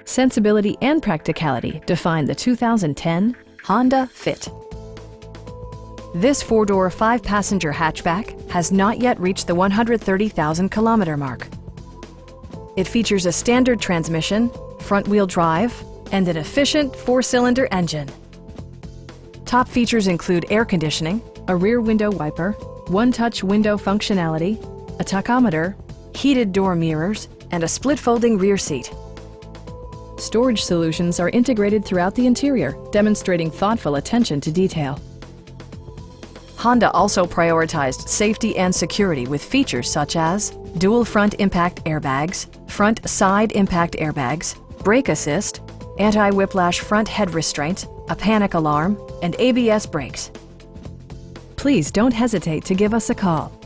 Sensibility and practicality define the 2010 Honda Fit. This four-door, five-passenger hatchback has not yet reached the 130,000-kilometer mark. It features a standard transmission, front-wheel drive, and an efficient four-cylinder engine. Top features include air conditioning, a rear window wiper, one-touch window functionality, a tachometer, heated door mirrors, and a split-folding rear seat. Storage solutions are integrated throughout the interior, demonstrating thoughtful attention to detail. Honda also prioritized safety and security with features such as dual front impact airbags, front side impact airbags, brake assist, anti-whiplash front head restraints, a panic alarm, and ABS brakes. Please don't hesitate to give us a call.